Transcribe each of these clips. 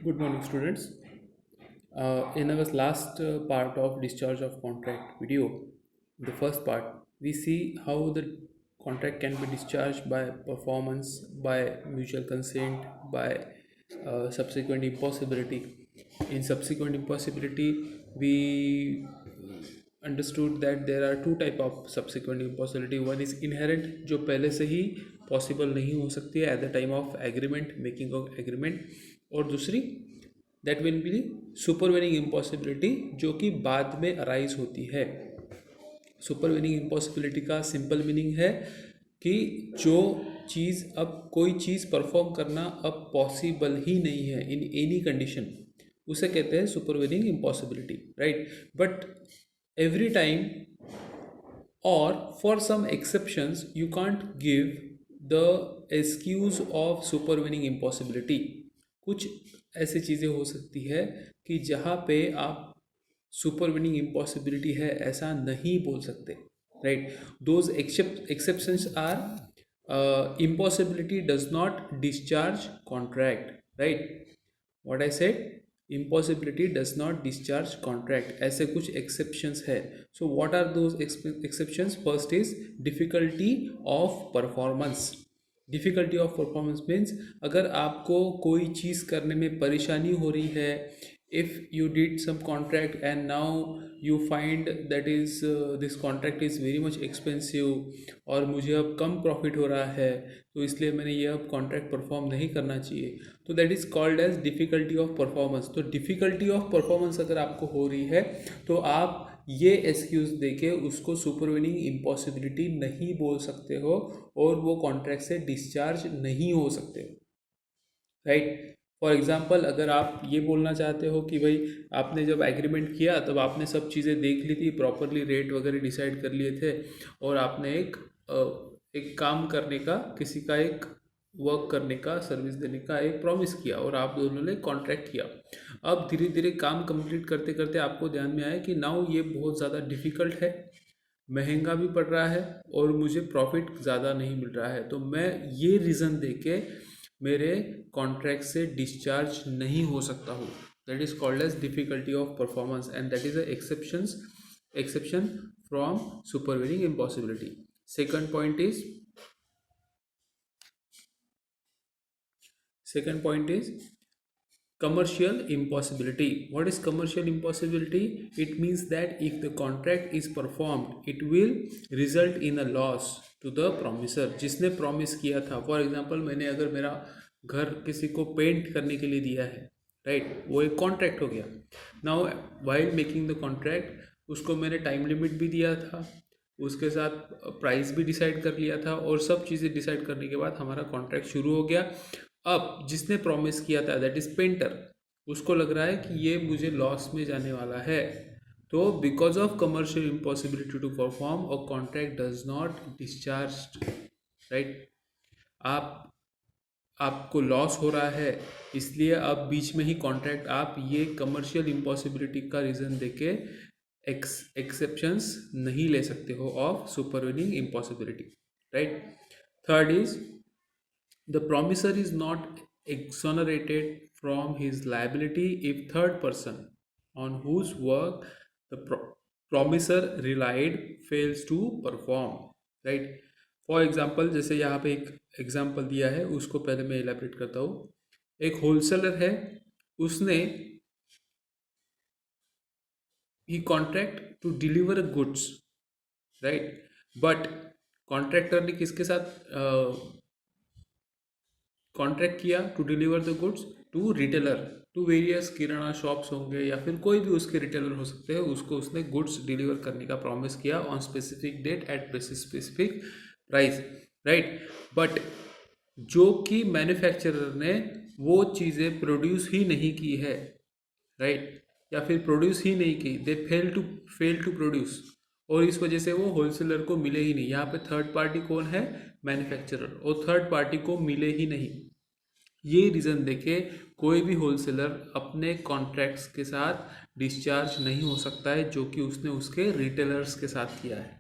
Good morning, students. In our last part of discharge of contract video, the first part, we see how the contract can be discharged by performance, by mutual consent, by subsequent impossibility. In subsequent impossibility, we understood that there are two type of subsequent impossibility. One is inherent, जो पहले से ही possible नहीं हो सकती है at the time of agreement, making of agreement, और दूसरी that will be supervening impossibility, जो कि बाद में अराइज होती है। सुपरवेनिंग इम्पॉसिबिलिटी का सिंपल मीनिंग है कि जो चीज़, अब कोई चीज़ परफॉर्म करना अब पॉसिबल ही नहीं है इन एनी कंडीशन, उसे कहते हैं supervening impossibility, right. But every time or for some exceptions you can't give the excuse of supervening impossibility। कुछ ऐसी चीज़ें हो सकती है कि जहाँ पे आप सुपरवेनिंग इम्पॉसिबिलिटी है ऐसा नहीं बोल सकते, right. Those exceptions are impossibility does not discharge contract, right। what I said, impossibility does not discharge contract, ऐसे कुछ exceptions है। so what are those exceptions? First is difficulty of performance। Difficulty of performance means अगर आपको कोई चीज़ करने में परेशानी हो रही है, if you did some contract and now you find that is this contract is very much expensive और मुझे अब कम प्रॉफिट हो रहा है, तो इसलिए मैंने ये अब कॉन्ट्रैक्ट परफॉर्म नहीं करना चाहिए, तो that is called as difficulty of performance. तो डिफ़िकल्टी ऑफ परफॉर्मेंस अगर आपको हो रही है तो आप ये एक्सक्यूज देके उसको सुपरवेनिंग इम्पॉसिबिलिटी नहीं बोल सकते हो और वो कॉन्ट्रैक्ट से डिस्चार्ज नहीं हो सकते हो, राइट। फॉर एग्जाम्पल, अगर आप ये बोलना चाहते हो कि भाई आपने जब एग्रीमेंट किया तब आपने सब चीज़ें देख ली थी, प्रॉपरली रेट वगैरह डिसाइड कर लिए थे, और आपने एक काम करने का, किसी का एक वर्क करने का, सर्विस देने का एक प्रॉमिस किया और आप दोनों ने कॉन्ट्रैक्ट किया। अब धीरे धीरे काम कंप्लीट करते करते आपको ध्यान में आया कि नाउ ये बहुत ज़्यादा डिफ़िकल्ट है, महंगा भी पड़ रहा है और मुझे प्रॉफिट ज़्यादा नहीं मिल रहा है, तो मैं ये रीज़न दे के मेरे कॉन्ट्रैक्ट से डिस्चार्ज नहीं हो सकता हूँ। That is called as difficulty of performance and that is a exception from supervening impossibility. Second point is commercial impossibility। what is commercial impossibility? it means that if the contract is performed it will result in a loss to the promiser, जिसने promise किया था। For example, मैंने अगर मेरा घर किसी को paint करने के लिए दिया है, राइट, वो एक कॉन्ट्रैक्ट हो गया। Now while making the contract उसको मैंने टाइम लिमिट भी दिया था, उसके साथ प्राइस भी डिसाइड कर लिया था, और सब चीज़ें डिसाइड करने के बाद हमारा कॉन्ट्रैक्ट शुरू हो गया। अब जिसने प्रॉमिस किया था, दैट इज़ पेंटर, उसको लग रहा है कि ये मुझे लॉस में जाने वाला है, तो because of commercial impossibility to perform a contract does not discharge, right. आपको लॉस हो रहा है, इसलिए अब बीच में ही कॉन्ट्रैक्ट आप ये कमर्शियल इम्पॉसिबिलिटी का रीज़न देके एक्सेप्शंस नहीं ले सकते हो of supervening impossibility, right. Third is the promisor is not exonerated from his liability if third person on whose work the promisor relied fails to perform, right। For example, जैसे यहाँ पे एक example दिया है, उसको पहले मैं एलाबरेट करता हूँ। एक होलसेलर है, उसने ही contract to deliver goods, right, but contractor ने किसके साथ कॉन्ट्रैक्ट किया to deliver the goods to retailer, to various kirana shops होंगे या फिर कोई भी उसके रिटेलर हो सकते हैं, उसको उसने गुड्स डिलीवर करने का प्रॉमिस किया on specific date at specific price, right. But जो कि मैन्युफैक्चरर ने वो चीज़ें प्रोड्यूस ही नहीं की है, राइट, या फिर प्रोड्यूस ही नहीं की, दे फेल टू प्रोड्यूस, और इस वजह से वो होलसेलर को मिले ही नहीं। यहाँ पे थर्ड पार्टी कौन है? मैन्युफैक्चरर, और थर्ड पार्टी को मिले ही नहीं। ये रीज़न देके कोई भी होलसेलर अपने कॉन्ट्रैक्ट्स के साथ डिस्चार्ज नहीं हो सकता है जो कि उसने उसके रिटेलर्स के साथ किया है,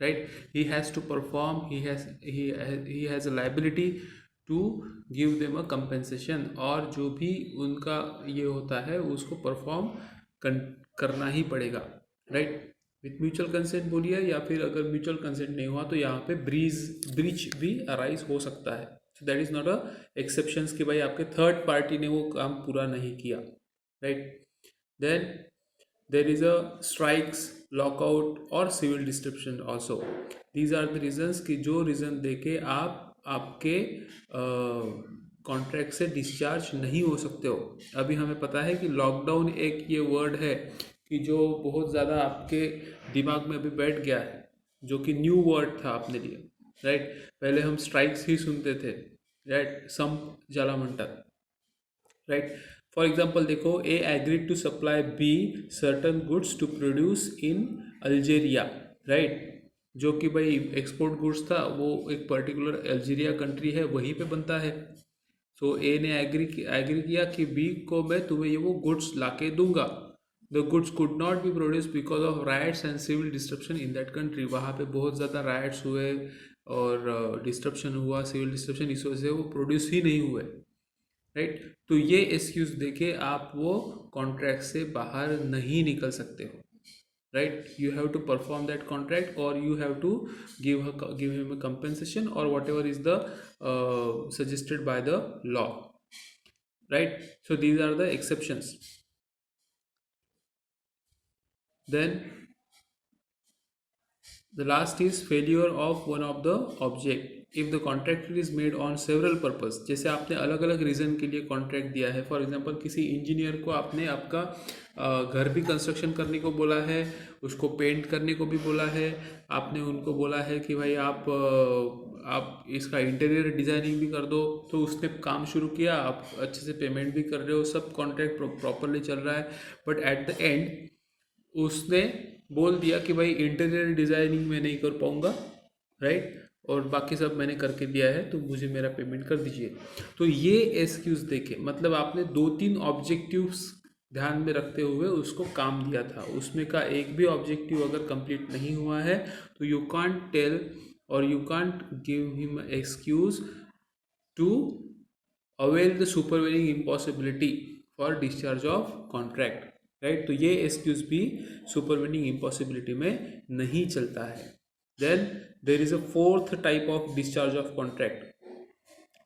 right. He has to perform, he has a liability to give them a compensation, और जो भी उनका ये होता है उसको परफॉर्म करना ही पड़ेगा, राइट। विथ म्यूचुअल कंसेंट बोलिए, या फिर अगर म्यूचुअल कंसेंट नहीं हुआ तो यहाँ पे ब्रीच भी अराइज हो सकता है। So that is not a exceptions कि भाई आपके थर्ड पार्टी ने वो काम पूरा नहीं किया, right. Then there is a strikes, lockout और civil disruption also. These are the reasons कि जो रीज़न देके आप आपके कॉन्ट्रैक्ट से डिस्चार्ज नहीं हो सकते हो। अभी हमें पता है कि लॉकडाउन एक ये वर्ड है कि जो बहुत ज़्यादा आपके दिमाग में अभी बैठ गया है, जो कि न्यू वर्ड था अपने लिए, राइट। पहले हम स्ट्राइक्स ही सुनते थे, राइट, संप ज्याला म्हणतात, राइट। फॉर एग्जाम्पल देखो, A agreed to supply B certain goods to produce in Algeria, right. जो कि भाई एक्सपोर्ट गुड्स था, वो एक पर्टिकुलर अल्जीरिया कंट्री है, वहीं पे बनता है। सो ए ने एग्री किया कि बी को मैं तुम्हें ये वो गुड्स लाके दूंगा। The goods could not be produce because of riots and civil disruption in that country. वहाँ पे बहुत ज़्यादा राइट्स हुए और डिस्ट्रप्शन हुआ, सिविल डिस्ट्रप्शन, इस वजह से वो प्रोड्यूस ही नहीं हुए, राइट। तो ये एक्सक्यूज देके आप वो कॉन्ट्रैक्ट से बाहर नहीं निकल सकते हो, right. You have to perform that contract, और you have to give him a compensation और whatever is the suggested by the law, right. So these are the exceptions. Then the last is failure of one of the object. If the contract is made on several purpose, जैसे आपने अलग अलग reason के लिए contract दिया है। For example किसी engineer को आपने आपका घर भी कंस्ट्रक्शन करने को बोला है, उसको पेंट करने को भी बोला है, आपने उनको बोला है कि भाई आप इसका इंटीरियर डिज़ाइनिंग भी कर दो, तो उसने काम शुरू किया, आप अच्छे से पेमेंट भी कर रहे हो, सब कॉन्ट्रैक्ट प्रॉपरली चल रहा है। बट एट द एंड उसने बोल दिया कि भाई इंटीरियर डिज़ाइनिंग मैं नहीं कर पाऊँगा, राइट, और बाकी सब मैंने करके दिया है, तो मुझे मेरा पेमेंट कर दीजिए। तो ये एक्सक्यूज़ देके, मतलब आपने 2-3 ऑब्जेक्टिव्स ध्यान में रखते हुए उसको काम दिया था, उसमें का एक भी ऑब्जेक्टिव अगर कंप्लीट नहीं हुआ है तो यू कांट टेल और you can't give him excuse to avail the supervening impossibility for discharge of contract, right. तो ये एक्सक्यूज भी सुपरवेनिंग इम्पॉसिबिलिटी में नहीं चलता है। Then there is a fourth type of discharge of contract.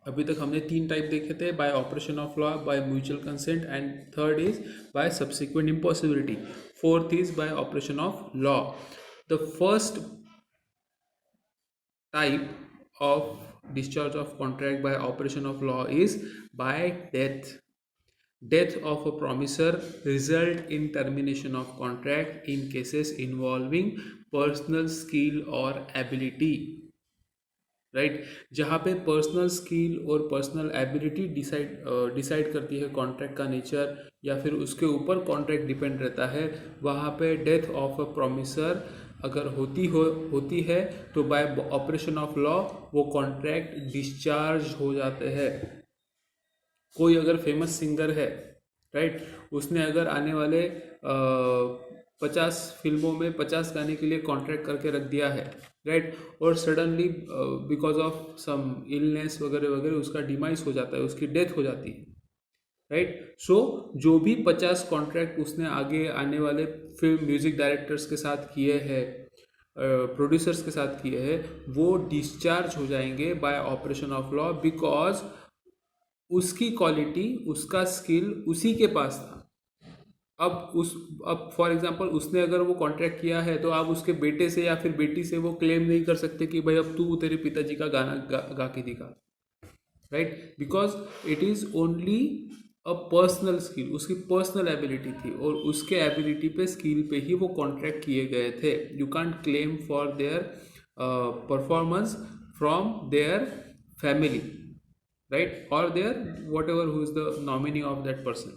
अभी तक हमने 3 टाइप देखे थे, by operation of law, by mutual consent, and third is by subsequent impossibility, fourth is by operation of law. The first type of discharge of contract by operation of law is by death. Death of a promisor result in termination of contract in cases involving personal skill or ability, right. जहाँ पे personal skill और personal ability decide करती है contract का nature, या फिर उसके ऊपर कॉन्ट्रैक्ट डिपेंड रहता है, वहाँ पे डेथ ऑफ अ प्रॉमिसर अगर होती है तो बाय ऑपरेशन ऑफ लॉ वो कॉन्ट्रैक्ट डिस्चार्ज हो जाते हैं। कोई अगर फेमस सिंगर है, राइट, उसने अगर आने वाले 50 फिल्मों में 50 गाने के लिए कॉन्ट्रैक्ट करके रख दिया है, राइट, और suddenly because of some illness वगैरह वगैरह उसका डिमाइस हो जाता है, उसकी डेथ हो जाती है, राइट। सो जो भी 50 कॉन्ट्रैक्ट उसने आगे आने वाले फिल्म म्यूजिक डायरेक्टर्स के साथ किए हैं, प्रोड्यूसर्स के साथ किए हैं, वो डिस्चार्ज हो जाएंगे bye operation of law, because उसकी क्वालिटी, उसका स्किल उसी के पास था। अब फॉर एग्जांपल उसने अगर वो कॉन्ट्रैक्ट किया है तो आप उसके बेटे से या फिर बेटी से वो क्लेम नहीं कर सकते कि भाई अब तू तेरे पिताजी का गाना गा के दिखा, right, because it is only a personal skill, उसकी पर्सनल एबिलिटी थी और उसके एबिलिटी पे, स्किल पे ही वो कॉन्ट्रैक्ट किए गए थे। You can't claim for their performance from their family, right, or their whatever who is the nominee of that person,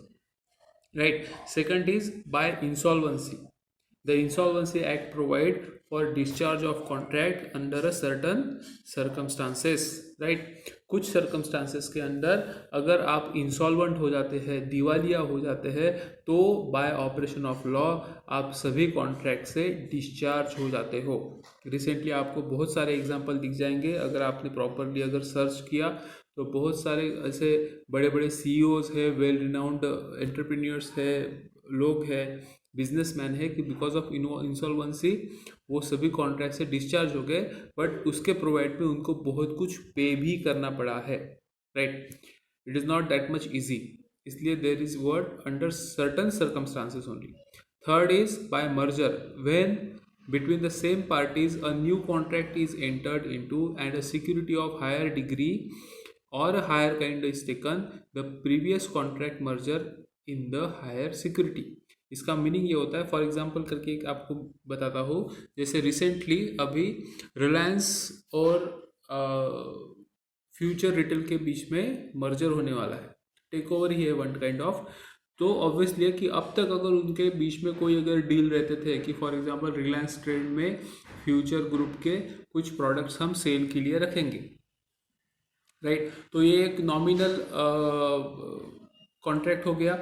right. Second is by insolvency. The Insolvency Act provide for discharge of contract under a certain circumstances, right. कुछ circumstances के अंदर अगर आप insolvent हो जाते हैं, दिवालिया हो जाते हैं, तो बाय ऑपरेशन ऑफ लॉ आप सभी कॉन्ट्रैक्ट से डिस्चार्ज हो जाते हो। रिसेंटली आपको बहुत सारे एग्जांपल दिख जाएंगे, अगर आपने प्रॉपरली अगर सर्च किया तो बहुत सारे ऐसे बड़े बड़े सीईओज है, वेल रिनाउंड एंटरप्रेन्योर्स है, लोग हैं, बिजनेसमैन है कि बिकॉज ऑफ इंसॉल्वेंसी वो सभी कॉन्ट्रैक्ट से डिस्चार्ज हो गए, बट उसके प्रोवाइड में उनको बहुत कुछ पे भी करना पड़ा है, right. It is not that much easy, इसलिए there is word under certain circumstances only. Third is by merger, when between the same parties a new contract is entered into and a security of higher degree or a higher kind is taken, the previous contract merger in the higher security। इसका meaning ये होता है, for example करके एक आपको बताता हूँ, जैसे रिसेंटली अभी रिलायंस और फ्यूचर रिटेल के बीच में मर्जर होने वाला है, टेक ओवर ही है वन काइंड ऑफ। तो ऑब्वियसली है कि अब तक अगर उनके बीच में कोई अगर डील रहते थे कि फॉर एग्जांपल रिलायंस ट्रेड में फ्यूचर ग्रुप के कुछ प्रोडक्ट्स हम सेल के लिए रखेंगे, राइट, तो ये एक नॉमिनल कॉन्ट्रैक्ट हो गया,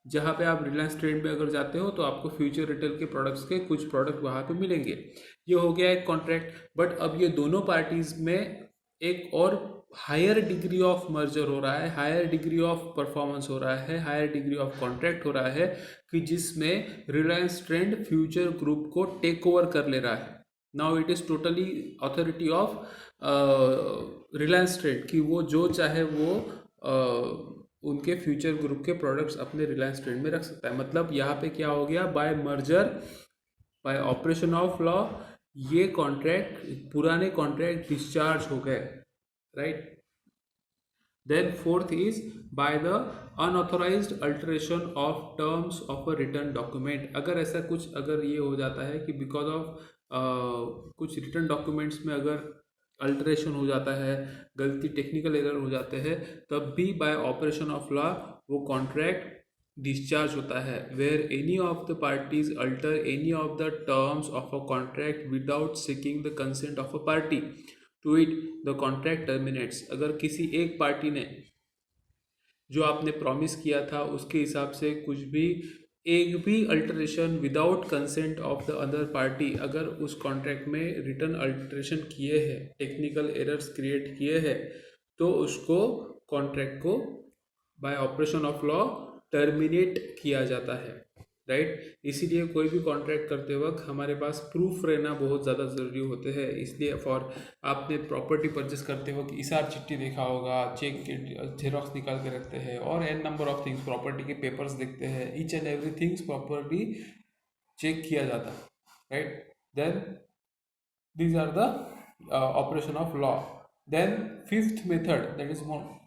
जहाँ पे आप रिलायंस ट्रेड में अगर जाते हो तो आपको फ्यूचर रिटेल के प्रोडक्ट्स के कुछ प्रोडक्ट वहाँ पे मिलेंगे, ये हो गया एक कॉन्ट्रैक्ट। बट अब ये दोनों पार्टीज में एक और हायर डिग्री ऑफ मर्जर हो रहा है, हायर डिग्री ऑफ परफॉर्मेंस हो रहा है, हायर डिग्री ऑफ कॉन्ट्रैक्ट हो रहा है, कि जिसमें रिलायंस ट्रेंड फ्यूचर ग्रुप को टेक ओवर कर ले रहा है। Now it is totally authority of Reliance trend कि वो जो चाहे वो उनके फ्यूचर ग्रुप के प्रोडक्ट्स अपने रिलायंस ट्रेंड में रख सकता है। मतलब यहाँ पे क्या हो गया, by merger, by operation of law, ये कॉन्ट्रैक्ट, पुराने कॉन्ट्रैक्ट डिस्चार्ज हो गए, right. Then fourth is by the unauthorized alteration of terms of a written document. अगर ऐसा कुछ अगर ये हो जाता है कि बिकॉज ऑफ कुछ रिटर्न डॉक्यूमेंट्स में अगर अल्टरेशन हो जाता है, गलती टेक्निकल एरर हो जाते हैं, तब भी बाय ऑपरेशन ऑफ लॉ वो कॉन्ट्रैक्ट डिस्चार्ज होता है। Where any of the parties alter any of the terms of a contract without seeking the consent of a party to it, the contract terminates. अगर किसी एक party ने जो आपने promise किया था उसके हिसाब से कुछ भी, एक भी alteration without consent of the other party, अगर उस कॉन्ट्रैक्ट में रिटर्न अल्टरेशन किए हैं, टेक्निकल एरर्स क्रिएट किए हैं, तो उसको कॉन्ट्रैक्ट को bye operation of law terminate किया जाता है, राइट। इसीलिए कोई भी कॉन्ट्रैक्ट करते वक्त हमारे पास प्रूफ रहना बहुत ज़्यादा ज़रूरी होते हैं। इसलिए फॉर आपने प्रॉपर्टी परचेस करते वक्त इसार चिट्ठी देखा होगा, चेक के जेरॉक्स निकाल के रखते हैं, और n number of things, property के पेपर्स देखते हैं, each and every things properly check किया जाता है, right. Then these are the operation of law. Then fifth method, that is more